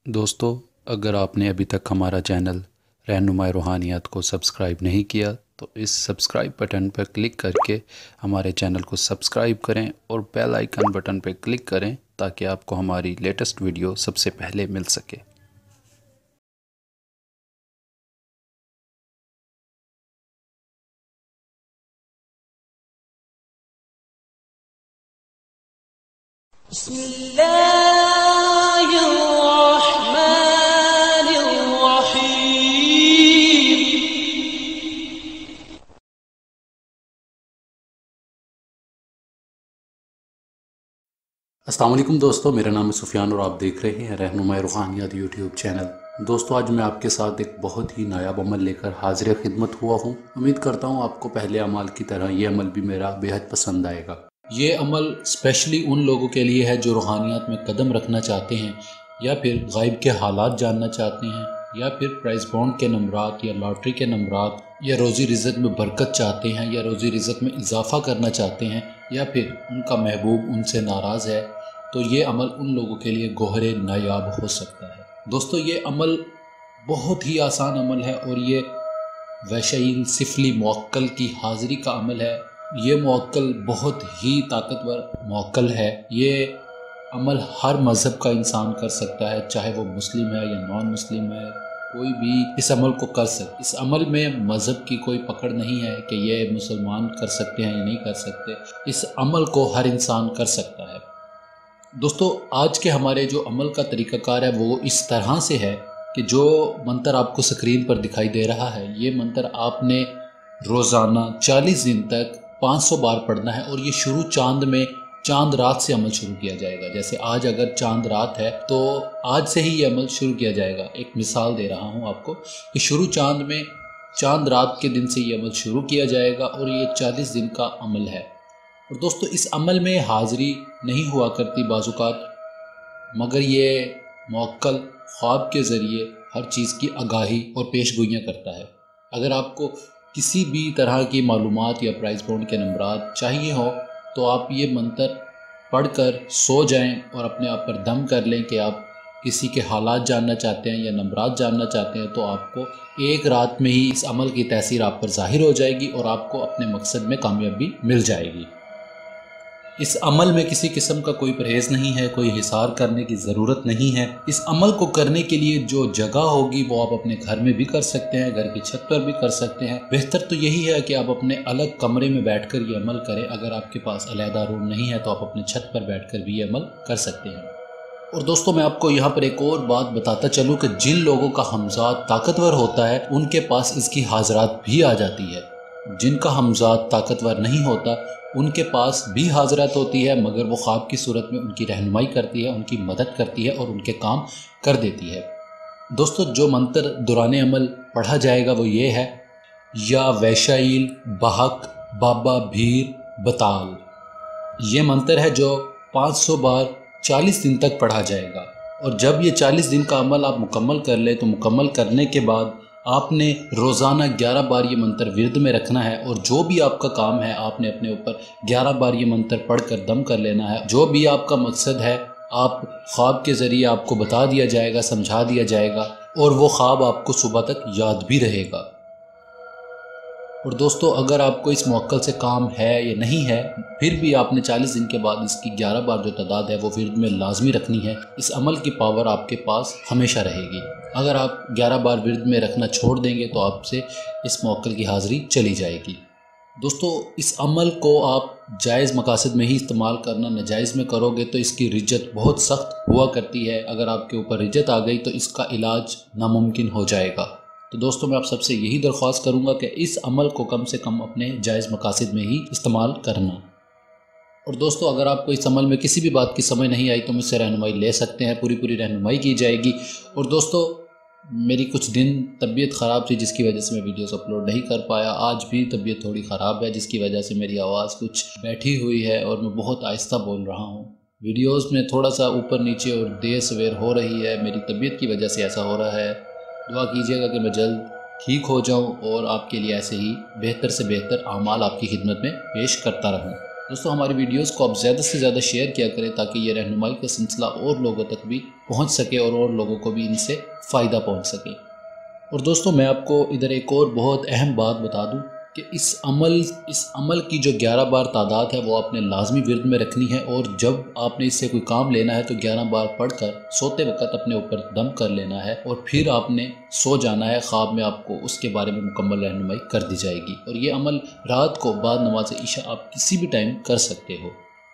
दोस्तों, अगर आपने अभी तक हमारा चैनल रहनुमाई रूहानियत को सब्सक्राइब नहीं किया तो इस सब्सक्राइब बटन पर क्लिक करके हमारे चैनल को सब्सक्राइब करें और बेल आइकन बटन पर क्लिक करें ताकि आपको हमारी लेटेस्ट वीडियो सबसे पहले मिल सके। अस्सलाम वालेकुम दोस्तों, मेरा नाम है सुफियान और आप देख रहे हैं रहनुमाई रूहानियत यूट्यूब चैनल। दोस्तों, आज मैं आपके साथ एक बहुत ही नायाब अमल लेकर हाजिर खिदमत हुआ हूँ। उम्मीद करता हूँ आपको पहले अमल की तरह ये अमल भी मेरा बेहद पसंद आएगा। ये अमल स्पेशली उन लोगों के लिए है जो रूहानियत में कदम रखना चाहते हैं या फिर गायब के हालात जानना चाहते हैं या फिर प्राइस बॉन्ड के नंबरात या लॉटरी के नंबरात या रोज़ी रिज़्क़ में बरकत चाहते हैं या रोज़ी रिज़्क़ में इजाफ़ा करना चाहते हैं या फिर उनका महबूब उनसे नाराज़ है, तो ये अमल उन लोगों के लिए गोहरे नायाब हो सकता है। दोस्तों, ये अमल बहुत ही आसान अमल है और ये वैशाइल सिफली मुअक्कल की हाज़िरी का अमल है। ये मुअक्कल बहुत ही ताकतवर मुअक्कल है। ये अमल हर मज़हब का इंसान कर सकता है, चाहे वो मुस्लिम है या नॉन मुस्लिम है, कोई भी इस अमल को कर सकता। इस अमल में मज़हब की कोई पकड़ नहीं है कि ये मुसलमान कर सकते हैं या नहीं कर सकते। इस अमल को हर इंसान कर सकता है। दोस्तों, आज के हमारे जो अमल का तरीक़ाकार है वो इस तरह से है कि जो मंत्र आपको स्क्रीन पर दिखाई दे रहा है, ये मंत्र आपने रोज़ाना 40 दिन तक 500 बार पढ़ना है और ये शुरू चांद में चांद रात से अमल शुरू किया जाएगा। जैसे आज अगर चांद रात है तो आज से ही ये अमल शुरू किया जाएगा। एक मिसाल दे रहा हूँ आपको कि शुरू चांद में चांद रात के दिन से ये अमल शुरू किया जाएगा और ये 40 दिन का अमल है। और दोस्तों, इस अमल में हाज़िरी नहीं हुआ करती बाज़ुकात, मगर ये मुअक्कल ख्वाब के ज़रिए हर चीज़ की आगाही और पेशगोइयाँ करता है। अगर आपको किसी भी तरह की मालूमात या प्राइस बॉन्ड के नंबरात चाहिए हो तो आप ये मंत्र पढ़कर सो जाएं और अपने आप पर दम कर लें कि आप किसी के हालात जानना चाहते हैं या नंबरात जानना चाहते हैं, तो आपको एक रात में ही इस अमल की तैसीर आप पर ज़ाहिर हो जाएगी और आपको अपने मकसद में कामयाबी मिल जाएगी। इस अमल में किसी किस्म का कोई परहेज़ नहीं है, कोई हिसार करने की ज़रूरत नहीं है। इस अमल को करने के लिए जो जगह होगी वो आप अपने घर में भी कर सकते हैं, घर की छत पर भी कर सकते हैं। बेहतर तो यही है कि आप अपने अलग कमरे में बैठकर ये अमल करें। अगर आपके पास अलहदा रूम नहीं है तो आप अपने छत पर बैठकर भी ये अमल कर सकते हैं। और दोस्तों, मैं आपको यहाँ पर एक और बात बताता चलूँ कि जिन लोगों का हमज़ाद ताकतवर होता है उनके पास इसकी हाज़रात भी आ जाती है। जिनका हमज़ाद ताकतवर नहीं होता उनके पास भी हाज़रात होती है, मगर वो ख्वाब की सूरत में उनकी रहनुमाई करती है, उनकी मदद करती है और उनके काम कर देती है। दोस्तों, जो मंत्र दौरान अमल पढ़ा जाएगा वो ये है, या वैशाइल बहक बाबा भीर बताल। ये मंत्र है जो 500 बार 40 दिन तक पढ़ा जाएगा। और जब ये 40 दिन का अमल आप मुकम्मल कर ले तो मुकम्मल करने के बाद आपने रोज़ाना 11 बार ये मंत्र विर्द में रखना है और जो भी आपका काम है आपने अपने ऊपर 11 बार ये मंत्र पढ़कर दम कर लेना है। जो भी आपका मकसद है आप ख्वाब के ज़रिए आपको बता दिया जाएगा, समझा दिया जाएगा और वो ख्वाब आपको सुबह तक याद भी रहेगा। और दोस्तों, अगर आपको इस मुअक्कल से काम है या नहीं है, फिर भी आपने 40 दिन के बाद इसकी 11 बार जो तादाद है वो विर्द में लाजमी रखनी है। इस अमल की पावर आपके पास हमेशा रहेगी। अगर आप 11 बार विर्द में रखना छोड़ देंगे तो आपसे इस मुअक्कल की हाज़िरी चली जाएगी। दोस्तों, इस अमल को आप जायज़ मकासद में ही इस्तेमाल करना, नाजायज़ में करोगे तो इसकी रिज्जत बहुत सख्त हुआ करती है। अगर आपके ऊपर रिज्जत आ गई तो इसका इलाज नामुमकिन हो जाएगा। तो दोस्तों, मैं आप सबसे यही दरख्वास्त करूंगा कि इस अमल को कम से कम अपने जायज़ मकासद में ही इस्तेमाल करना। और दोस्तों, अगर आपको इस अमल में किसी भी बात की समझ नहीं आई तो मुझसे रहनुमाई ले सकते हैं, पूरी रहनुमाई की जाएगी। और दोस्तों, मेरी कुछ दिन तबीयत ख़राब थी जिसकी वजह से मैं वीडियोस अपलोड नहीं कर पाया। आज भी तबीयत थोड़ी ख़राब है जिसकी वजह से मेरी आवाज़ कुछ बैठी हुई है और मैं बहुत आहिस्ता बोल रहा हूँ। वीडियोस में थोड़ा सा ऊपर नीचे और देर सवेर हो रही है, मेरी तबीयत की वजह से ऐसा हो रहा है। दुआ कीजिएगा कि मैं जल्द ठीक हो जाऊं और आपके लिए ऐसे ही बेहतर से बेहतर आमाल आपकी खिदमत में पेश करता रहूं। दोस्तों, हमारी वीडियोस को आप ज़्यादा से ज़्यादा शेयर किया करें ताकि ये रहनुमाई का सिलसिला और लोगों तक भी پہنچ سکے اور لوگوں کو بھی ان سے فائدہ پہنچ سکے۔ اور دوستو میں آپ کو ادھر ایک اور بہت اہم بات بتا دوں کہ اس عمل کی جو 11 بار تعداد ہے وہ آپ نے لازمی ورد میں رکھنی ہے، اور جب آپ نے اس سے کوئی کام لینا ہے تو 11 بار پڑھ کر سوتے وقت اپنے اوپر دم کر لینا ہے، اور پھر آپ نے سو جانا ہے۔ خواب میں آپ کو اس کے بارے میں مکمل رہنمائی کر دی جائے گی، اور یہ عمل رات کو بعد نماز عشاء آپ کسی بھی ٹائم کر سکتے ہو۔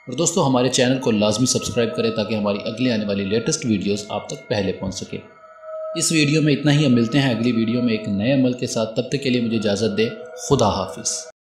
اور دوستو ہمارے چینل کو لازمی سبسکرائب کریں تاکہ ہماری اگلی آنے والی لیٹسٹ ویڈیوز آپ تک پہلے پہنچ سکے۔ اس ویڈیو میں اتنا ہی، ہم ملتے ہیں اگلی ویڈیو میں ایک نئے عمل کے ساتھ، تب تک کے لیے مجھے اجازت دیں۔ خدا حافظ۔